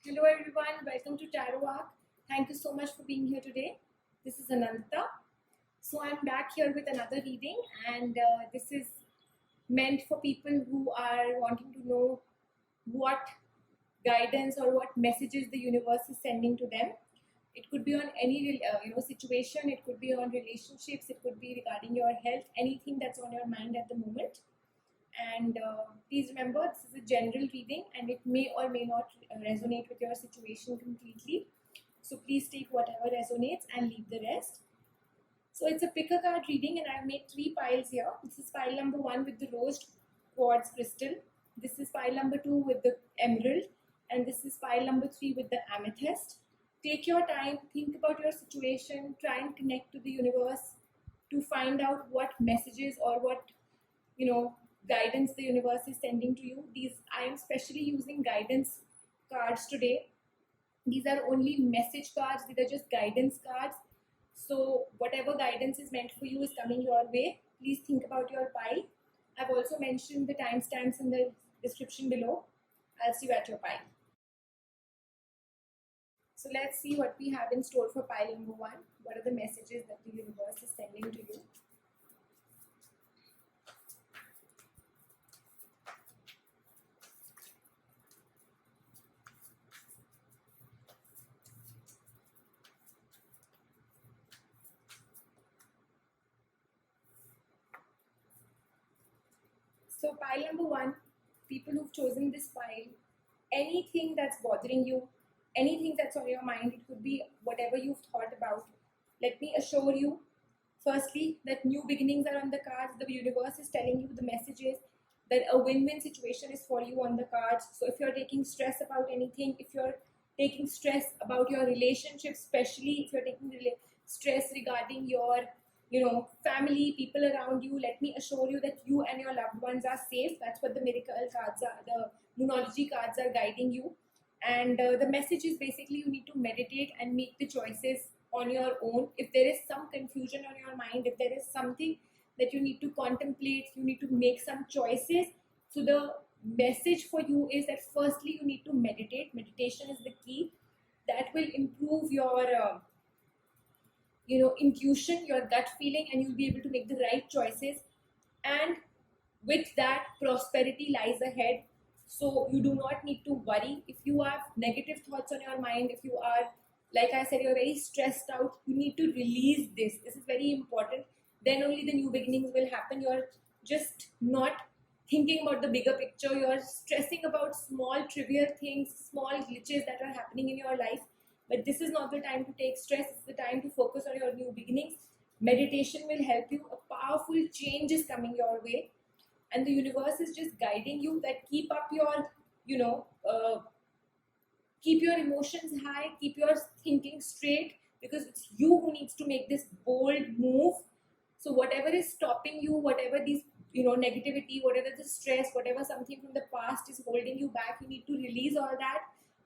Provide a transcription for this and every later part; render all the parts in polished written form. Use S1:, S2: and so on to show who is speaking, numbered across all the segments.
S1: Hello everyone, welcome to Tarot Arc. Thank you so much for being here today. This is Ananta. So I'm back here with another reading, and this is meant for people who are wanting to know what guidance or what messages the universe is sending to them. It could be on any situation. It could be on relationships. It could be regarding your health. Anything that's on your mind at the moment. And please remember, this is a general reading and it may or may not resonate with your situation completely. So please take whatever resonates and leave the rest. So it's a pick a card reading and I've made 3 piles here. This is pile number 1 with the rose quartz crystal. This is pile number 2 with the emerald. And this is pile number 3 with the amethyst. Take your time, think about your situation, try and connect to the universe to find out what messages or what, guidance the universe is sending to you. I am specially using guidance cards today. These are only message cards. These are just guidance cards. So whatever guidance is meant for you is coming your way. Please think about your pile. I've also mentioned the timestamps in the description below. I'll see you at your pile. So let's see what we have in store for pile number 1. What are the messages that the universe is sending to you? So pile number 1, people who've chosen this pile, anything that's bothering you, anything that's on your mind, it could be whatever you've thought about. Let me assure you, firstly, that new beginnings are on the cards. The universe is telling you the messages that a win-win situation is for you on the cards. So if you're taking stress about anything, if you're taking stress about your relationship, especially if you're taking stress regarding your family, people around you, let me assure you that you and your loved ones are safe. That's what the miracle cards are, the Moonology cards are guiding you. And the message is basically you need to meditate and make the choices on your own. If there is some confusion on your mind, if there is something that you need to contemplate, you need to make some choices. So the message for you is that firstly you need to meditate. Meditation is the key. That will improve your intuition, your gut feeling, and you'll be able to make the right choices. And with that, prosperity lies ahead. So you do not need to worry. If you have negative thoughts on your mind, if you are, like I said, you're very stressed out, you need to release this. This is very important. Then only the new beginnings will happen. You're just not thinking about the bigger picture. You're stressing about small trivial things, small glitches that are happening in your life. But this is not the time to take stress. It's the time to focus on your new beginnings. Meditation will help you. A powerful change is coming your way. And the universe is just guiding you that keep up your, keep your emotions high, keep your thinking straight, because it's you who needs to make this bold move. So whatever is stopping you, whatever these, negativity, whatever the stress, whatever something from the past is holding you back, you need to release all that,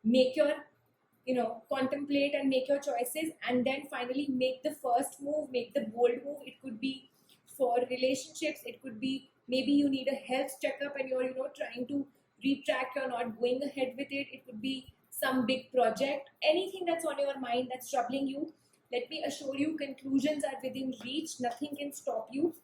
S1: make your contemplate and make your choices, and then finally make the first move, make the bold move. It could be for relationships, it could be maybe you need a health checkup and you're trying to retract, you're not going ahead with it. It could be some big project, anything that's on your mind that's troubling you. Let me assure you, conclusions are within reach. Nothing can stop you.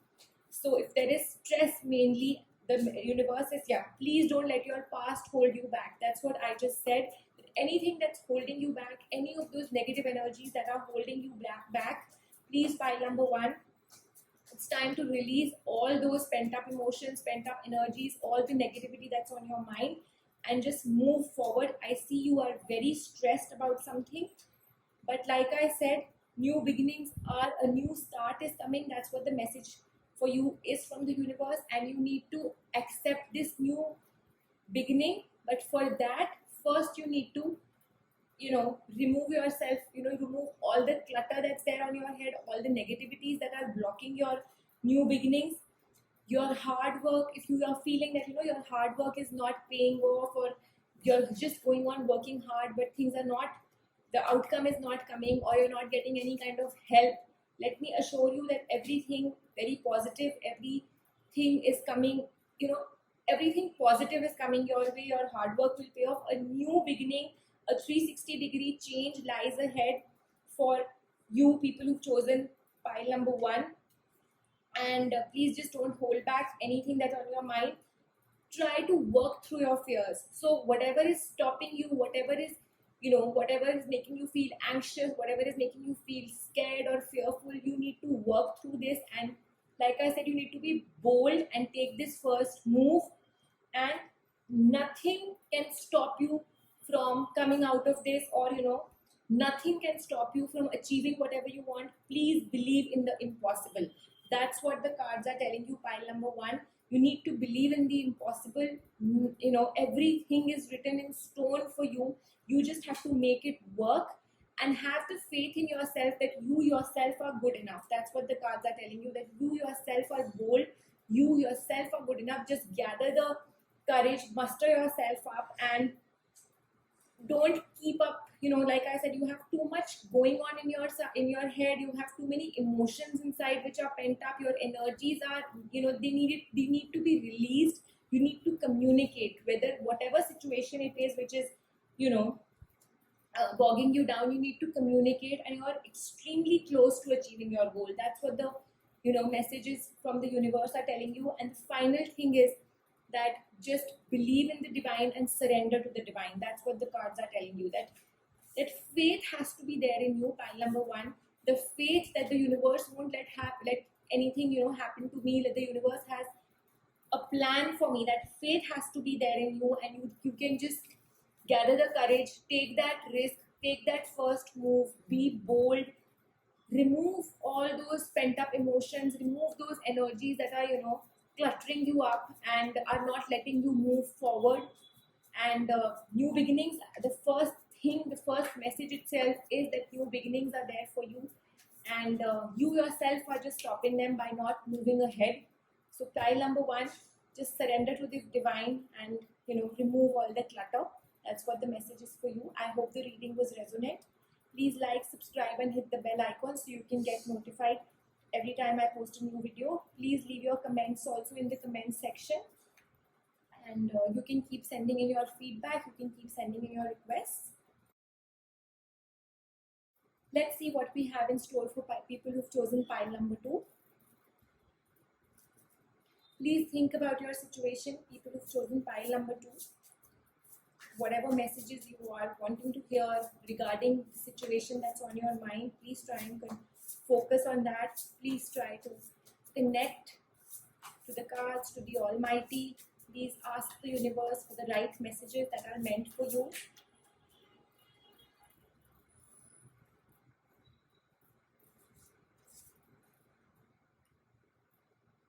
S1: So if there is stress, mainly the universe is, please don't let your past hold you back. That's what I just said. Anything that's holding you back, any of those negative energies that are holding you back, please, pile number 1, it's time to release all those pent up emotions, pent up energies, all the negativity that's on your mind, and just move forward. I see you are very stressed about something, but like I said, new beginnings are, a new start is coming. That's what the message for you is from the universe, and you need to accept this new beginning. But for that, first you need to remove yourself, remove all the clutter that's there on your head, all the negativities that are blocking your new beginnings. Your hard work, if you are feeling that your hard work is not paying off, or you're just going on working hard but things are not, the outcome is not coming, or you're not getting any kind of help, let me assure you that everything very positive, everything is coming, everything positive is coming your way. Your hard work will pay off. A new beginning, a 360-degree change lies ahead for you people who've chosen pile number 1. And please just don't hold back anything that's on your mind. Try to work through your fears. So whatever is stopping you, whatever is, whatever is making you feel anxious, whatever is making you feel scared or fearful, you need to work through this. And like I said, you need to be bold and take this first move, and nothing can stop you from coming out of this, or nothing can stop you from achieving whatever you want. Please believe in the impossible. That's what the cards are telling you, pile number 1. You need to believe in the impossible. Everything is written in stone for you. You just have to make it work and have the faith in yourself that you yourself are good enough. That's what the cards are telling you, that you yourself are bold, you yourself are good enough. Just gather the courage, muster yourself up, and don't keep up. Like I said, you have too much going on in your head. You have too many emotions inside which are pent up. Your energies are, they need to be released. You need to communicate, whatever situation it is which is bogging you down. You need to communicate, and you are extremely close to achieving your goal. That's what the messages from the universe are telling you. And the final thing is that just believe in the divine and surrender to the divine. That's what the cards are telling you, that faith has to be there in you, pile number 1. The faith that the universe won't let anything happen to me, that the universe has a plan for me. That faith has to be there in you, and you can just gather the courage, take that risk, take that first move, be bold, remove all those pent up emotions, remove those energies that are cluttering you up and are not letting you move forward. And new beginnings, the first message itself is that new beginnings are there for you, and you yourself are just stopping them by not moving ahead. So pile number 1, just surrender to the divine and remove all the clutter. That's what the message is for you. I hope the reading was resonant. Please like, subscribe, and hit the bell icon so you can get notified every time I post a new video. Please leave your comments also in the comment section, and you can keep sending in your feedback. You can keep sending in your requests. Let's see what we have in store for people who've chosen pile number 2. Please think about your situation, people who've chosen pile number 2. Whatever messages you are wanting to hear regarding the situation that's on your mind, please try and focus on that. Please try to connect to the cards, to the Almighty. Please ask the universe for the right messages that are meant for you.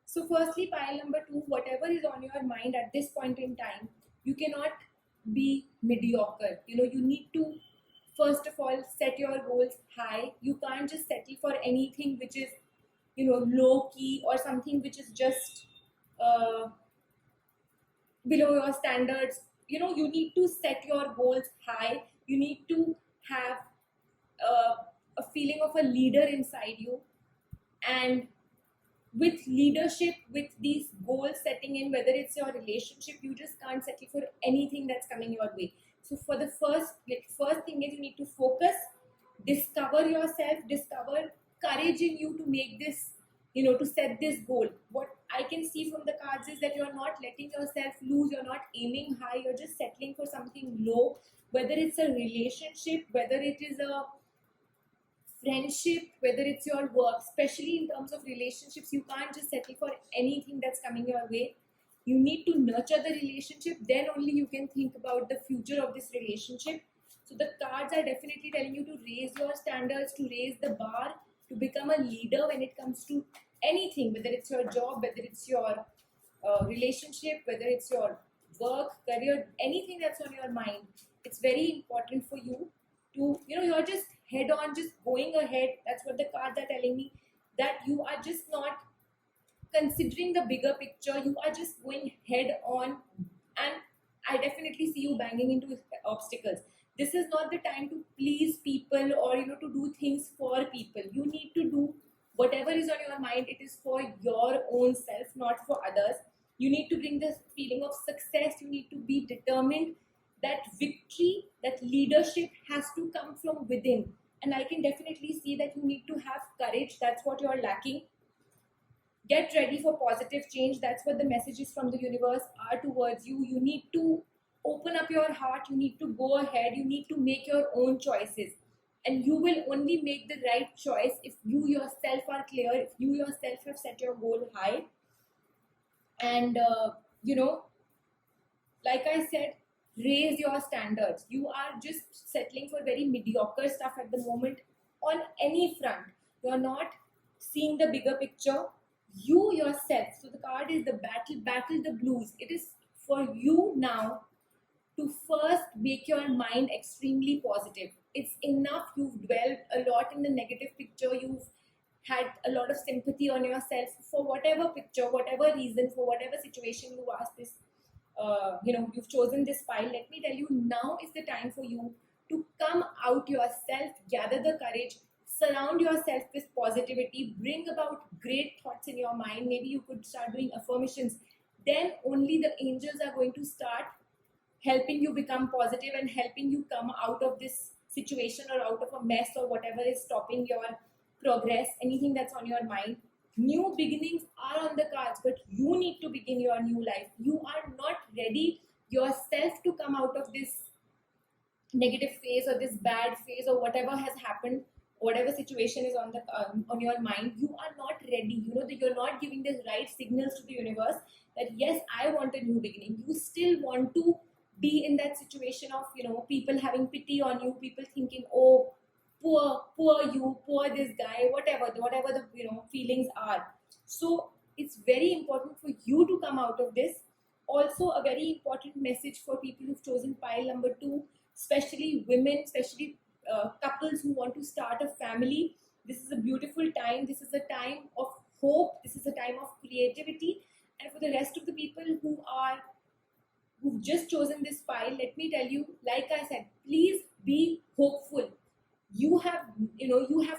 S1: So firstly, pile number 2, whatever is on your mind at this point in time, you cannot be mediocre. You need to first of all set your goals high. You can't just settle for anything which is low key, or something which is just below your standards. You need to set your goals high. You need to have a feeling of a leader inside you, and with leadership, with these goals setting in, whether it's your relationship, you just can't settle for anything that's coming your way. So for the first thing is, you need to focus, discover yourself, discover courage in you to make this, to set this goal. What I can see from the cards is that you're not letting yourself lose, you're not aiming high, you're just settling for something low, whether it's a relationship, whether it is a friendship, whether it's your work. Especially in terms of relationships, you can't just settle for anything that's coming your way. You need to nurture the relationship, then only you can think about the future of this relationship. So the cards are definitely telling you to raise your standards, to raise the bar, to become a leader when it comes to anything, whether it's your job, whether it's your relationship, whether it's your work, career, anything that's on your mind. It's very important for you to, you're just head on, just going ahead. That's what the cards are telling me, that you are just not considering the bigger picture. You are just going head on, and I definitely see you banging into obstacles. This is not the time to please people, or to do things for people. You need to do whatever is on your mind. It is for your own self, not for others. You need to bring this feeling of success. You need to be determined. that victory, that leadership has to come from within. And I can definitely see that you need to have courage. That's what you're lacking. Get ready for positive change. That's what the messages from the universe are towards you. You need to open up your heart. You need to go ahead. You need to make your own choices. And you will only make the right choice if you yourself are clear, if you yourself have set your goal high. And, like I said, raise your standards. You are just settling for very mediocre stuff at the moment on any front. You're not seeing the bigger picture. You yourself. So the card is the battle the blues. It is for you now to first make your mind extremely positive. It's enough. You've dwelled a lot in the negative picture. You've had a lot of sympathy on yourself for whatever picture, whatever reason, for whatever situation you asked this. You've chosen this pile. Let me tell you, now is the time for you to come out yourself, gather the courage, surround yourself with positivity, bring about great thoughts in your mind. Maybe you could start doing affirmations. Then only the angels are going to start helping you become positive and helping you come out of this situation or out of a mess or whatever is stopping your progress, anything that's on your mind. New beginnings are on the cards, but you need to begin your new life. You are not ready yourself to come out of this negative phase or this bad phase or whatever has happened, whatever situation is on your mind. You are not ready. You know that you're not giving the right signals to the universe that yes, I want a new beginning. You still want to be in that situation of people having pity on you, people thinking, oh, poor you, poor this guy, whatever the feelings are. So it's very important for you to come out of this. Also, a very important message for people who've chosen pile number 2, especially women, especially couples who want to start a family. This is a beautiful time. This is a time of hope. This is a time of creativity. And for the rest of the people who've just chosen this pile, let me tell you, like I said, please be hopeful. You have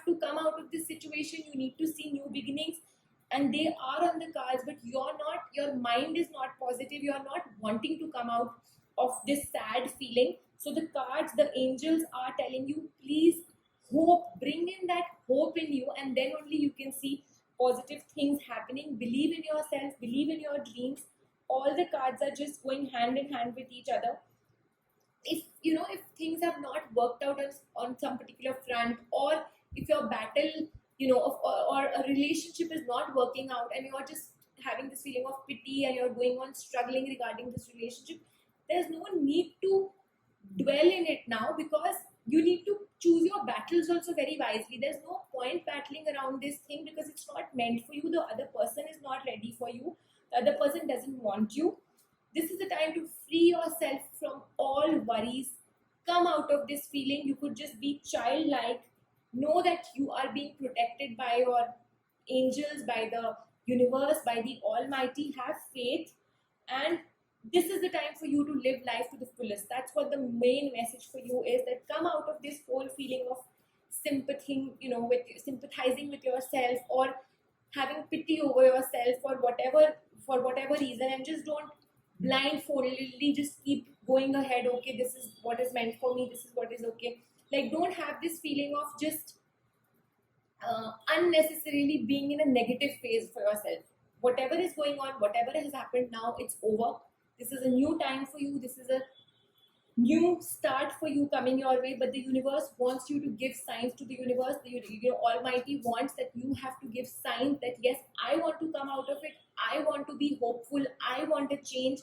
S1: to come out of this situation. You need to see new beginnings, and they are on the cards, but your mind is not positive. You're not wanting to come out of this sad feeling. So the cards, the angels are telling you, please hope, bring in that hope in you, and then only you can see positive things happening. Believe in yourself, believe in your dreams. All the cards are just going hand in hand with each other. If things have not worked out on some particular front, or if your battle or a relationship is not working out and you're just having this feeling of pity and you're going on struggling regarding this relationship, there's no need to dwell in it now, because you need to choose your battles also very wisely. There's no point battling around this thing because it's not meant for you. The other person is not ready for you. The other person doesn't want you. This is the time to free yourself from all worries. Come out of this feeling. You could just be childlike. Know that you are being protected by your angels, by the universe, by the Almighty. Have faith. And this is the time for you to live life to the fullest. That's what the main message for you is, that come out of this whole feeling of sympathy, with sympathizing with yourself or having pity over yourself for whatever reason, and just don't blindfoldedly just keep going ahead. Okay, this is what is meant for me, this is what is okay. Like, don't have this feeling of just unnecessarily being in a negative phase for yourself. Whatever is going on, whatever has happened now, it's over. This is a new time for you. This is a new start for you coming your way. But the universe wants you to give signs to the universe. The Almighty wants that you have to give signs that yes, I want to come out of it. I want to be hopeful. I want a change.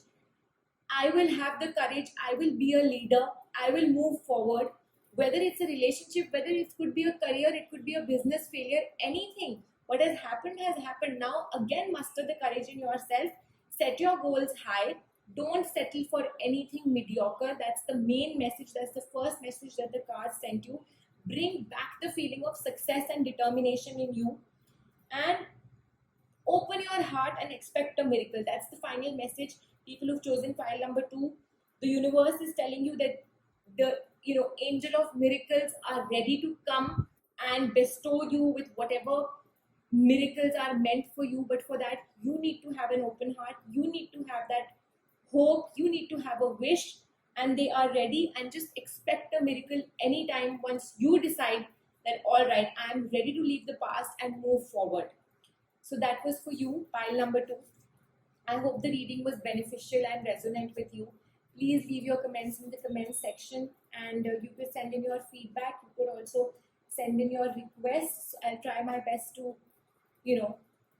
S1: I will have the courage. I will be a leader. I will move forward. Whether it's a relationship, whether it could be a career, it could be a business failure, anything. What has happened has happened. Now, again, muster the courage in yourself. Set your goals high. Don't settle for anything mediocre. That's the main message. That's the first message that the cards sent you. Bring back the feeling of success and determination in you. And open your heart and expect a miracle. That's the final message. People who've chosen file number 2, the universe is telling you that the angel of miracles are ready to come and bestow you with whatever miracles are meant for you. But for that, you need to have an open heart. You need to have that hope. You need to have a wish, and they are ready, and just expect a miracle anytime once you decide that all right, I am ready to leave the past and move forward. So that was for you, pile number 2. I hope the reading was beneficial and resonant with you. Please leave your comments in the comments section, and you could send in your feedback. You could also send in your requests. I'll try my best to,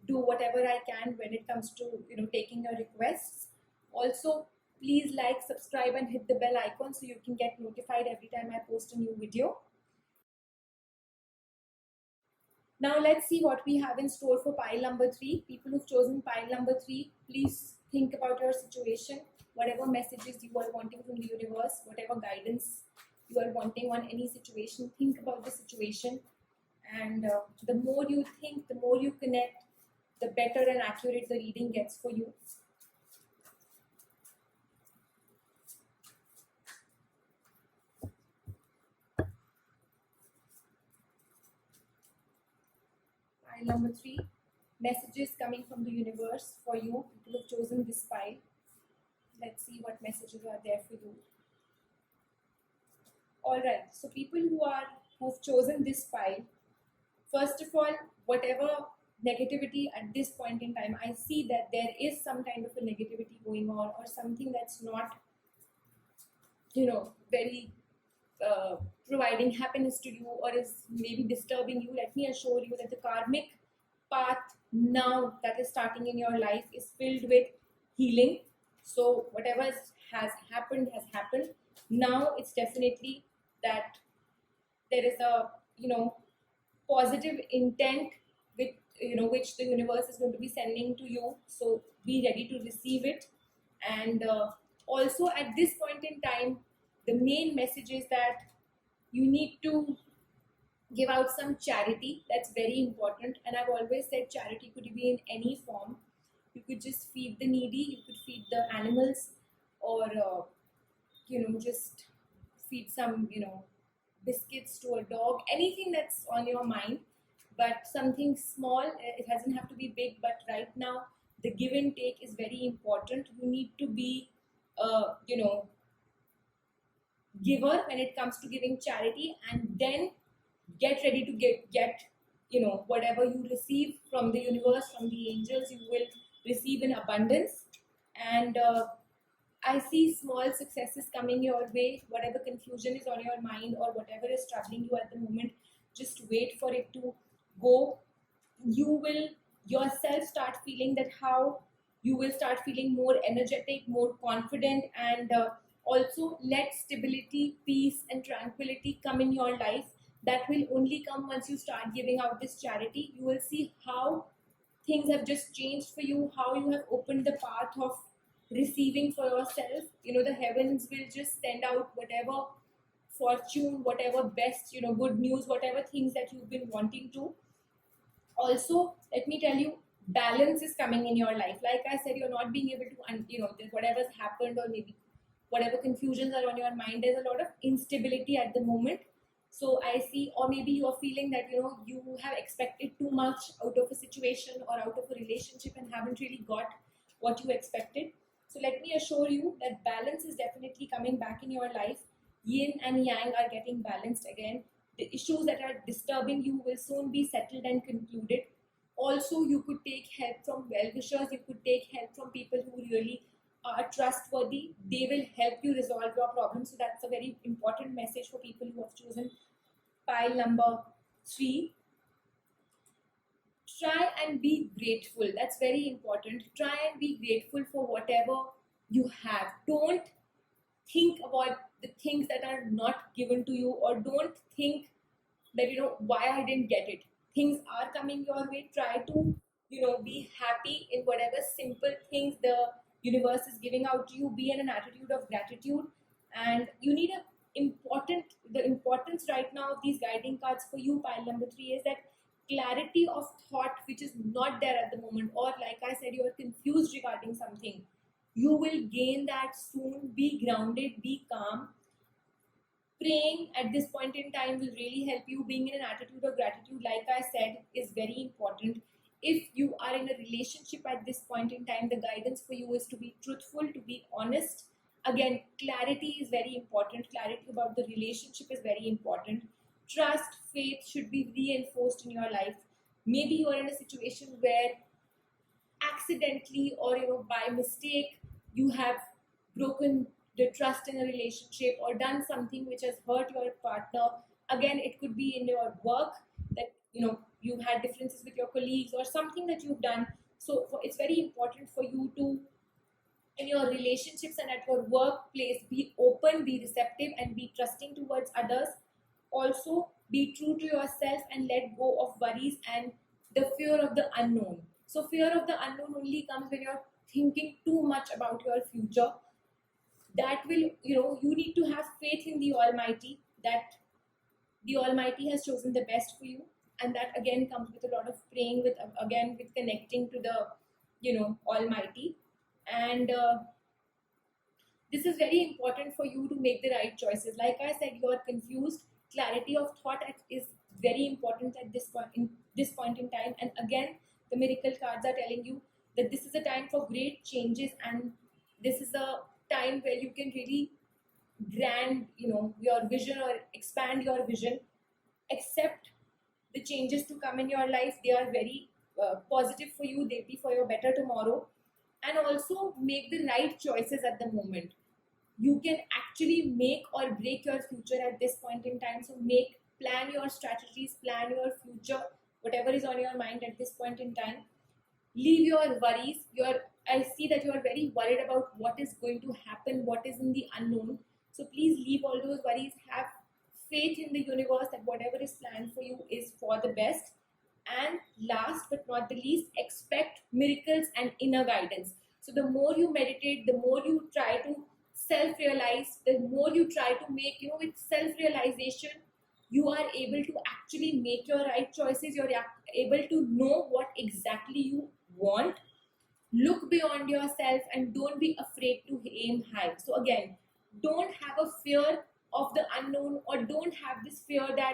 S1: do whatever I can when it comes to, taking your requests. Also, please like, subscribe, and hit the bell icon so you can get notified every time I post a new video. Now let's see what we have in store for pile number 3. People who've chosen pile number 3, please think about your situation, whatever messages you are wanting from the universe, whatever guidance you are wanting on any situation. Think about the situation, and the more you think, the more you connect, the better and accurate the reading gets for you. Pile number 3, messages coming from the universe for you. People have chosen this pile. Let's see what messages are there for you. Alright, so people who've chosen this pile, first of all, whatever negativity at this point in time, I see that there is some kind of a negativity going on, or something that's not, very providing happiness to you, or is maybe disturbing you. Let me assure you that the karmic path now that is starting in your life is filled with healing. So whatever has happened has happened. Now it's definitely that there is a positive intent with which the universe is going to be sending to you. So be ready to receive it. And also at this point in time, the main message is that you need to give out some charity. That's very important. And I've always said charity could be in any form. You could just feed the needy, you could feed the animals, or just feed some biscuits to a dog, anything that's on your mind, but something small. It doesn't have to be big, but right now the give and take is very important. You need to be giver when it comes to giving charity, and then get ready to get whatever you receive from the universe, from the angels, you will receive in abundance. And I see small successes coming your way. Whatever confusion is on your mind, or whatever is troubling you at the moment, just wait for it to go. You will yourself start feeling that, how you will start feeling more energetic, more confident, and also let stability, peace, and tranquility come in your life. That will only come once you start giving out this charity. You will see how things have just changed for you, how you have opened the path of receiving for yourself. The heavens will just send out whatever fortune, whatever best, good news, whatever things that you've been wanting to. Also, let me tell you, balance is coming in your life. Like I said, you're not being able to, whatever's happened, or maybe whatever confusions are on your mind, there's a lot of instability at the moment. So I see, or maybe you're feeling that, you have expected too much out of a situation or out of a relationship and haven't really got what you expected. So let me assure you that balance is definitely coming back in your life. Yin and yang are getting balanced again. The issues that are disturbing you will soon be settled and concluded. Also, you could take help from well-wishers. You could take help from people who really are trustworthy. They will help you resolve your problems. So that's a very important message for people who have chosen pile number 3. Try and be grateful. That's very important. Try and be grateful for whatever you have. Don't think about the things that are not given to you, or don't think that why I didn't get it. Things are coming your way. Try to be happy in whatever simple things the universe is giving out to you. Be in an attitude of gratitude, and you need the importance right now of these guiding cards for you, pile number 3, is that clarity of thought, which is not there at the moment, or like I said, you are confused regarding something. You will gain that soon. Be grounded, be calm. Praying at this point in time will really help you. Being in an attitude of gratitude, like I said, is very important. If you are in a relationship at this point in time, the guidance for you is to be truthful, to be honest. Again, clarity is very important. Clarity about the relationship is very important. Trust, faith should be reinforced in your life. Maybe you are in a situation where accidentally or by mistake you have broken the trust in a relationship or done something which has hurt your partner. Again, it could be in your work that you've had differences with your colleagues or something that you've done. So it's very important for you to, in your relationships and at your workplace, be open, be receptive, and be trusting towards others. Also, be true to yourself and let go of worries and the fear of the unknown. So, fear of the unknown only comes when you're thinking too much about your future. That will, you need to have faith in the Almighty, that the Almighty has chosen the best for you. And that again comes with a lot of praying, with again with connecting to the Almighty. And this is very important for you to make the right choices. Like I said, you are confused. Clarity of thought is very important at this point in time. And again, the miracle cards are telling you that this is a time for great changes, and this is a time where you can really grant your vision or expand your vision. Accept the changes to come in your life. They are very positive for you. They'll be for your better tomorrow. And also make the right choices at the moment. You can actually make or break your future at this point in time. So plan your strategies, plan your future, whatever is on your mind at this point in time. Leave your worries. I see that you are very worried about what is going to happen, what is in the unknown. So please leave all those worries. Have faith in the universe that whatever is planned for you is for the best. And last but not the least, expect miracles and inner guidance. So the more you meditate, the more you try to self-realize, the more you try to make, with self-realization, you are able to actually make your right choices. You're able to know what exactly you want. Look beyond yourself and don't be afraid to aim high. So again, don't have a fear of the unknown, or don't have this fear that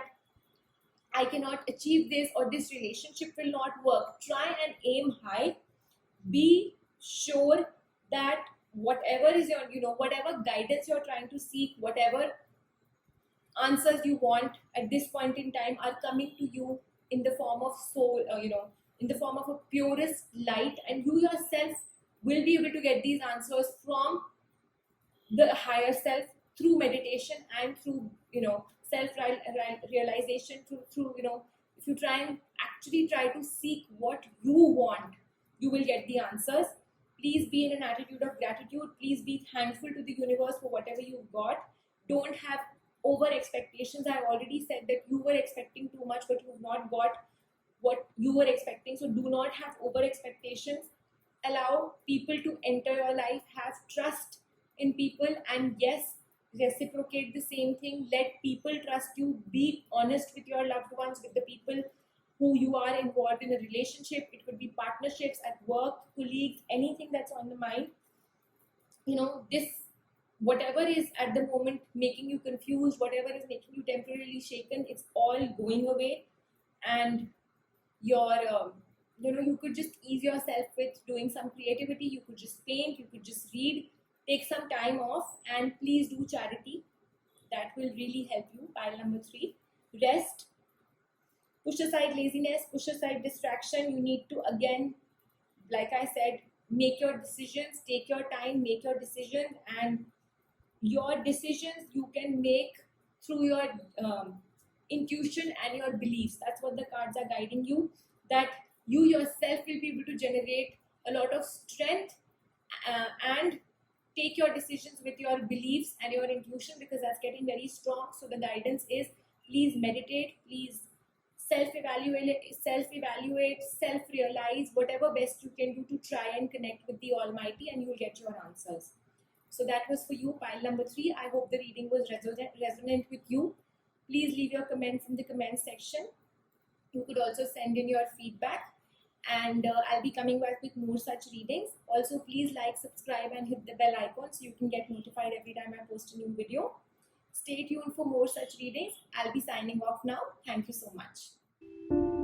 S1: I cannot achieve this or this relationship will not work. Try and aim high. Be sure that whatever is your, whatever guidance you're trying to seek, whatever answers you want at this point in time are coming to you in the form of soul, in the form of a purest light, and you yourself will be able to get these answers from the higher self through meditation and through self realization, through if you try to seek what you want, you will get the answers. Please be in an attitude of gratitude. Please be thankful to the universe for whatever you've got. Don't have over expectations. I've already said that you were expecting too much but you've not got what you were expecting. So do not have over expectations. Allow people to enter your life. Have trust in people, and yes, reciprocate the same thing. Let people trust you. Be honest with your loved ones, with the people who you are involved in a relationship. It could be partnerships at work, colleagues, anything that's on the mind. This, whatever is at the moment making you confused, whatever is making you temporarily shaken, it's all going away. And your you could just ease yourself with doing some creativity. You could just paint, you could just read, take some time off, and please do charity. That will really help you. Pile number 3, rest. Push aside laziness, push aside distraction. You need to, again, like I said, make your decisions, take your time, make your decisions. And your decisions you can make through your intuition and your beliefs. That's what the cards are guiding you, that you yourself will be able to generate a lot of strength and take your decisions with your beliefs and your intuition, because that's getting very strong. So the guidance is, please meditate, please self-evaluate, self-realize, whatever best you can do to try and connect with the Almighty, and you will get your answers. So that was for you, pile number 3. I hope the reading was resonant with you. Please leave your comments in the comment section. You could also send in your feedback, and I'll be coming back with more such readings. Also, please like, subscribe, and hit the bell icon so you can get notified every time I post a new video. Stay tuned for more such readings. I'll be signing off now. Thank you so much.